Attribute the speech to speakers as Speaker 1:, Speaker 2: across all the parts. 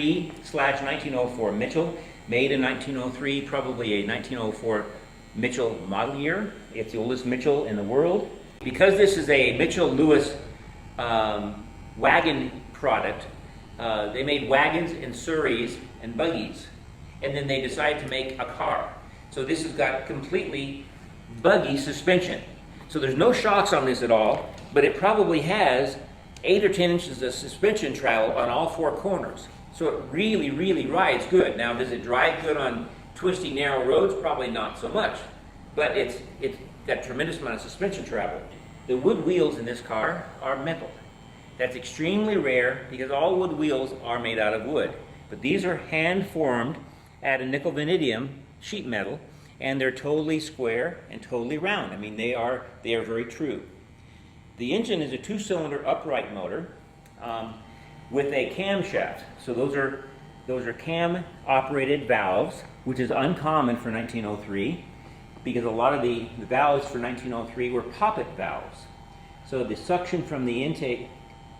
Speaker 1: 1903/1904 Mitchell, made in 1903, probably a 1904 Mitchell model year. It's the oldest Mitchell in the world. Because this is a Mitchell-Lewis wagon product, they made wagons and surreys and buggies, and then they decided to make a car. So this has got completely buggy suspension. So there's no shocks on this at all, but it probably has 8 or 10 inches of suspension travel on all 4 corners. So it really, really rides good. Now, does it drive good on twisty, narrow roads? Probably not so much, but it's got a tremendous amount of suspension travel. The wood wheels in this car are metal. That's extremely rare because all wood wheels are made out of wood. But these are hand-formed out of nickel vanadium sheet metal, and they're totally square and totally round. I mean, they are very true. The engine is a 2-cylinder upright motor with a camshaft. So those are cam-operated valves, which is uncommon for 1903 because a lot of the valves for 1903 were poppet valves. So the suction from the intake,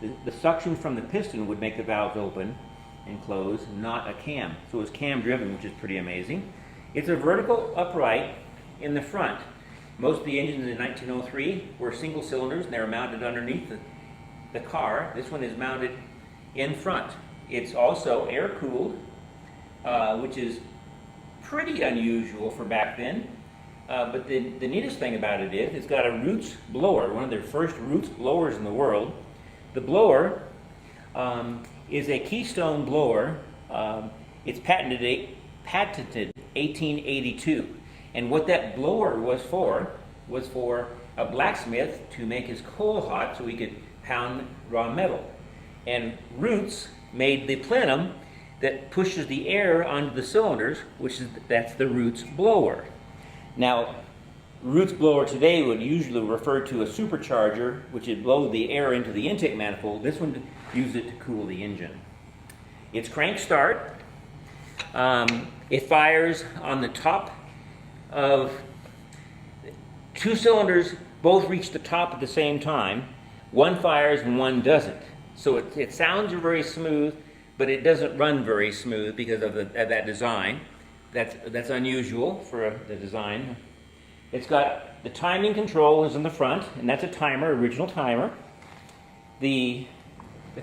Speaker 1: the suction from the piston would make the valves open and close, not a cam. So it was cam-driven, which is pretty amazing. It's a vertical upright in the front. Most of the engines in 1903 were single cylinders and they were mounted underneath the car. This one is mounted in front. It's also air-cooled, which is pretty unusual for back then. But the neatest thing about it is it's got a Roots blower, one of their first Roots blowers in the world. The blower is a Keystone blower. It's patented 1882. And what that blower was for a blacksmith to make his coal hot so he could pound raw metal. And Roots made the plenum that pushes the air onto the cylinders, that's the Roots blower. Now, Roots blower today would usually refer to a supercharger, which would blow the air into the intake manifold. This one used it to cool the engine. It's crank start. It fires on the top of 2 cylinders, both reach the top at the same time. One fires and one doesn't. So it sounds very smooth, but it doesn't run very smooth because of that design. That's unusual for the design. It's got the timing control is in the front, and that's a timer, original timer. The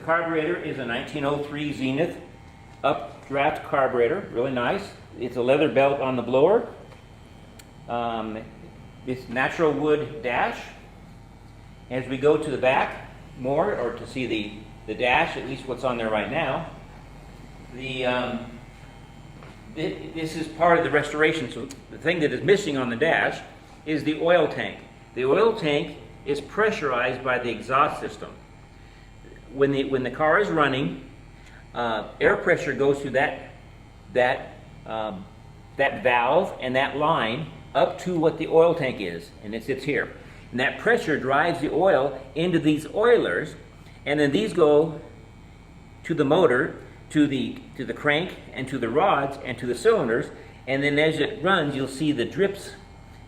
Speaker 1: carburetor is a 1903 Zenith updraft carburetor, really nice. It's a leather belt on the blower. This natural wood dash. As we go to the back more, or to see the dash, at least what's on there right now, this is part of the restoration. So the thing that is missing on the dash is the oil tank. The oil tank is pressurized by the exhaust system. When the car is running, air pressure goes through that valve and that line up to what the oil tank is, and it sits here. And that pressure drives the oil into these oilers, and then these go to the motor, to the crank, and to the rods, and to the cylinders. And then as it runs, you'll see the drips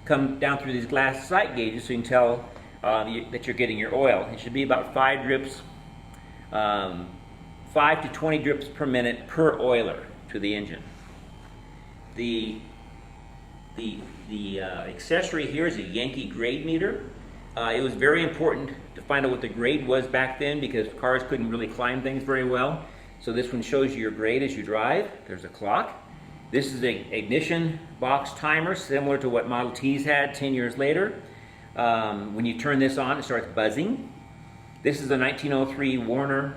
Speaker 1: come down through these glass sight gauges, so you can tell that you're getting your oil. It should be about 5 drips, 5 to 20 drips per minute per oiler to the engine. The accessory here is a Yankee grade meter. It was very important to find out what the grade was back then because cars couldn't really climb things very well. So this one shows you your grade as you drive. There's a clock. This is an ignition box timer similar to what Model Ts had 10 years later. When you turn this on, it starts buzzing. This is a 1903 Warner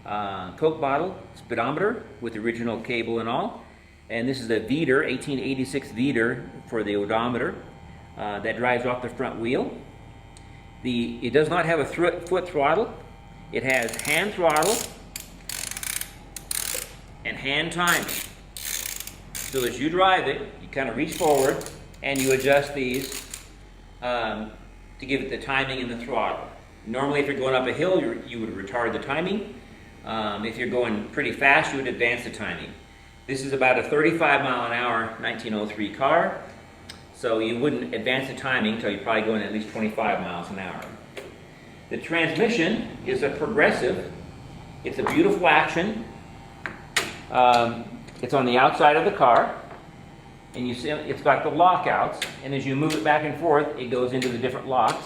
Speaker 1: Coke bottle speedometer with the original cable and all. And this is a Veeder, 1886 Veeder for the odometer that drives off the front wheel. It does not have a foot throttle. It has hand throttle and hand timing. So as you drive it, you kind of reach forward and you adjust these to give it the timing and the throttle. Normally if you're going up a hill, you would retard the timing. If you're going pretty fast, you would advance the timing. This is about a 35 mile an hour 1903 car, so you wouldn't advance the timing until you're probably going at least 25 miles an hour. The transmission is a progressive. It's a beautiful action. It's on the outside of the car, and you see it's got the lockouts, and as you move it back and forth, it goes into the different locks.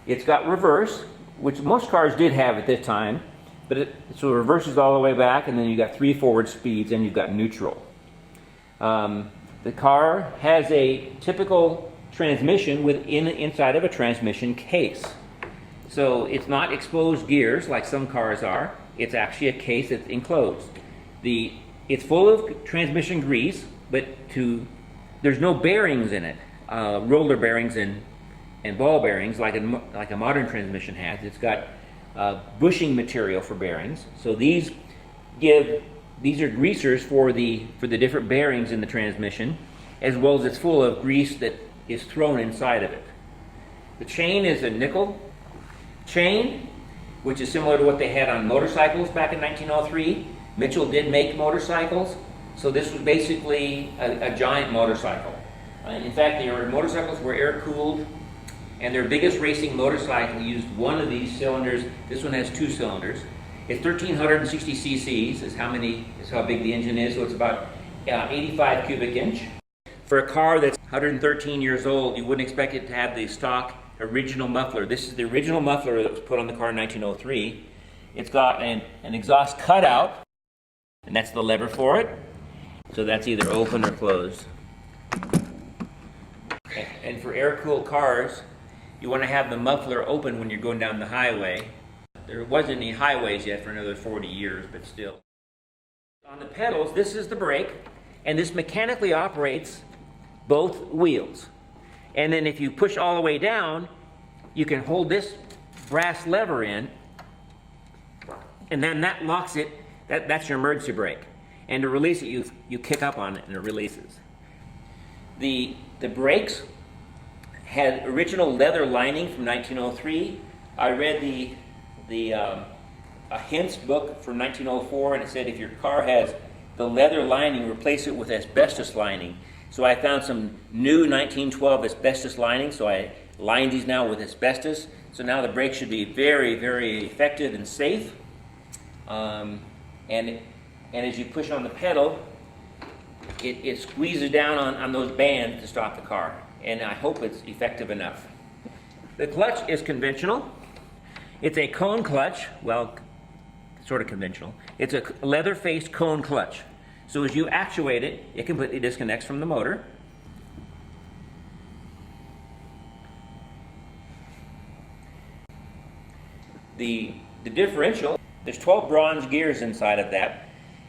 Speaker 1: It's got reverse, which most cars did have at this time, but so it reverses all the way back, and then you've got 3 forward speeds, and you've got neutral. The car has a typical transmission inside of a transmission case. So it's not exposed gears like some cars are. It's actually a case that's enclosed. It's full of transmission grease, but there's no bearings in it, roller bearings and ball bearings like a modern transmission has. It's got bushing material for bearings. So these are greasers for the different bearings in the transmission, as well as it's full of grease that is thrown inside of it. The chain is a nickel chain, which is similar to what they had on motorcycles back in 1903. Mitchell did make motorcycles, so this was basically a giant motorcycle. In fact, their motorcycles were air-cooled, and their biggest racing motorcycle used one of these cylinders. This one has 2 cylinders. It's 1,360 cc's is how big the engine is, so it's about 85 cubic inch. For a car that's 113 years old, you wouldn't expect it to have the stock original muffler. This is the original muffler that was put on the car in 1903. It's got an exhaust cutout, and that's the lever for it. So that's either open or closed. And for air-cooled cars, you want to have the muffler open when you're going down the highway. There wasn't any highways yet for another 40 years, but still. On the pedals, this is the brake, and this mechanically operates both wheels. And then if you push all the way down, you can hold this brass lever in, and then that locks it. That's your emergency brake. And to release it, you kick up on it and it releases. The brakes had original leather lining from 1903. I read a Hints book from 1904, and it said if your car has the leather lining, replace it with asbestos lining. So I found some new 1912 asbestos lining, so I lined these now with asbestos. So now the brakes should be very, very effective and safe. And as you push on the pedal, it squeezes down on those bands to stop the car. And I hope it's effective enough. The clutch is conventional. It's a cone clutch, well, sort of conventional. It's a leather-faced cone clutch. So as you actuate it, it completely disconnects from the motor. The differential, there's 12 bronze gears inside of that.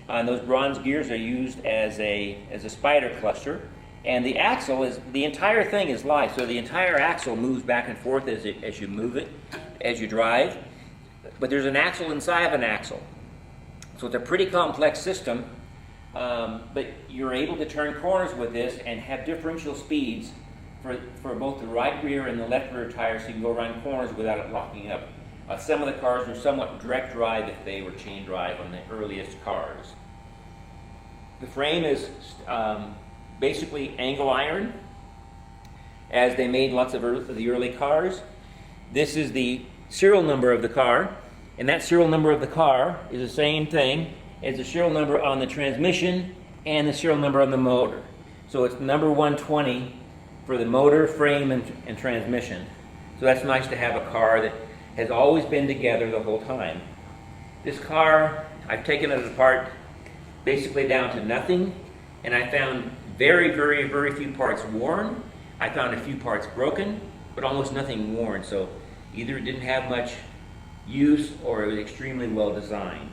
Speaker 1: And those bronze gears are used as a spider cluster. And the axle the entire thing is live. So the entire axle moves back and forth as you move it, as you drive. But there's an axle inside of an axle. So it's a pretty complex system. But you're able to turn corners with this and have differential speeds for both the right rear and the left rear tires, so you can go around corners without it locking up. Some of the cars were somewhat direct drive if they were chain drive on the earliest cars. The frame is basically angle iron, as they made lots of the early cars. This is the serial number of the car, and that serial number of the car is the same thing as the serial number on the transmission and the serial number on the motor. So it's number 120 for the motor, frame, and transmission. So that's nice to have a car that has always been together the whole time. This car, I've taken it apart basically down to nothing, and I found very, very, very few parts worn. I found a few parts broken, but almost nothing worn. So either it didn't have much use or it was extremely well designed.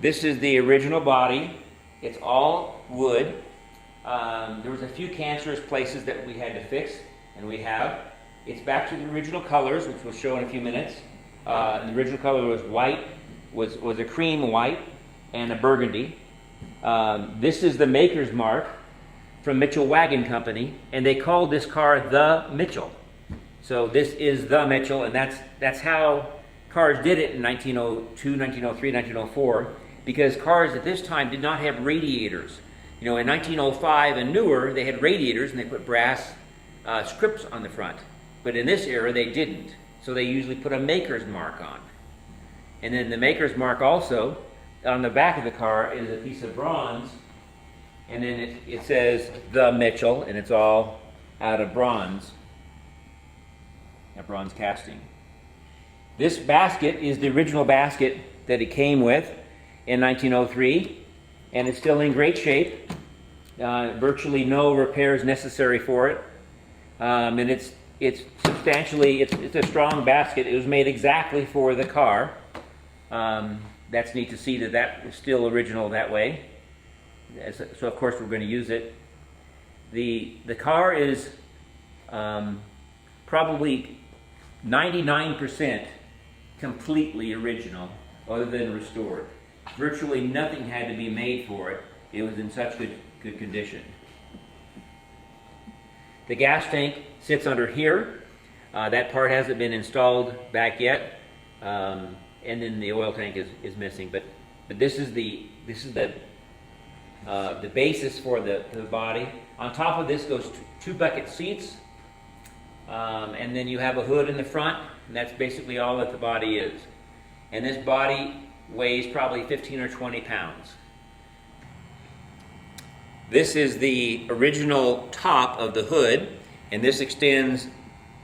Speaker 1: This is the original body. It's all wood. There was a few cancerous places that we had to fix, and we have. It's back to the original colors, which we'll show in a few minutes. The original color was white, was a cream white, and a burgundy. This is the maker's mark from Mitchell Wagon Company, and they called this car the Mitchell. So this is the Mitchell, and that's how cars did it in 1902, 1903, 1904, because cars at this time did not have radiators. You know, in 1905 and newer, they had radiators, and they put brass scripts on the front. But in this era, they didn't. So they usually put a maker's mark on. And then the maker's mark also on the back of the car is a piece of bronze, and then it says the Mitchell, and it's all out of bronze, a bronze casting. This basket is the original basket that it came with in 1903, and it's still in great shape. Virtually no repairs necessary for it, and it's substantially, it's a strong basket. It was made exactly for the car. That's neat to see that was still original that way. So of course we're going to use it. The car is probably 99% completely original, other than restored. Virtually nothing had to be made for it. It was in such good condition. The gas tank sits under here. That part hasn't been installed back yet, and then the oil tank is missing. But this is the basis for the body. On top of this goes two bucket seats, and then you have a hood in the front, and that's basically all that the body is. And this body weighs probably 15 or 20 pounds. This is the original top of the hood, and this extends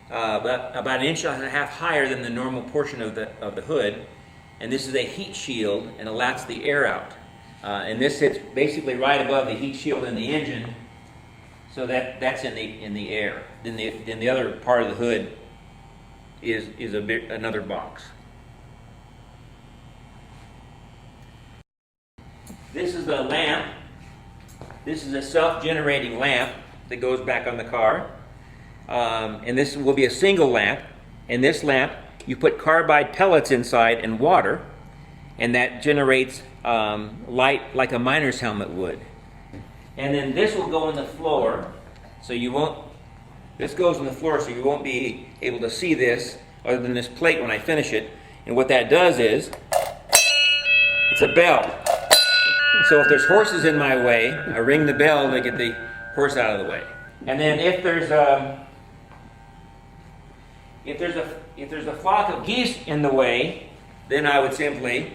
Speaker 1: about an inch and a half higher than the normal portion of the hood. And this is a heat shield, and it lets the air out. And this sits basically right above the heat shield in the engine, so that's in the air. Then the other part of the hood is another box. This is the lamp. This is a self-generating lamp that goes back on the car. And this will be a single lamp. And this lamp, you put carbide pellets inside and water, and that generates light like a miner's helmet would. And then this will go on the floor, so you won't, this goes on the floor so you won't be able to see this other than this plate when I finish it. And what that does is, it's a bell. So if there's horses in my way, I ring the bell to get the horse out of the way. And then if there's a flock of geese in the way, then I would simply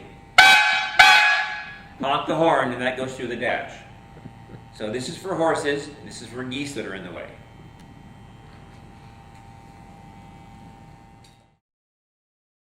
Speaker 1: honk the horn, and that goes through the dash. So this is for horses, this is for geese that are in the way.